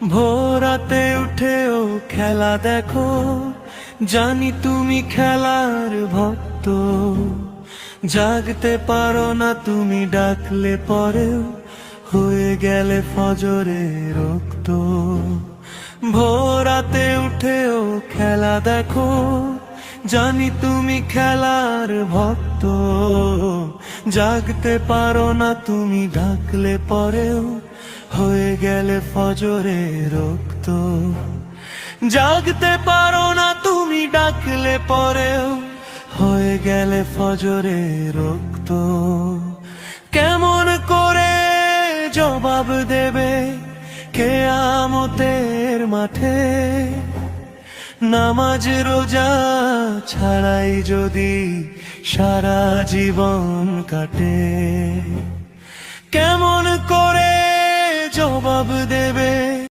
ভোরাতে উঠেও খেলা দেখো, জানি তুমি খেলার ভক্ত। জাগতে পারো না তুমি, ডাকলে পরেও হয়ে গেলে ফজরে রক্ত। ভোরাতে উঠেও খেলা দেখো, জানি তুমি খেলার ভক্ত। জাগতে পারো না তুমি, ডাকলে পরেও হয়ে গেলে ফজরে রক্ত। জাগতে পারো না তুমি, ডাকলে পরেও হয়ে গেলে ফজরে রক্ত। কেমন করে জবাব দেবে কিয়ামতের মাঠে, নামাজ রোজা ছাড়াই যদি সারা জীবন কাটে? কেমন করে জবাব দেবে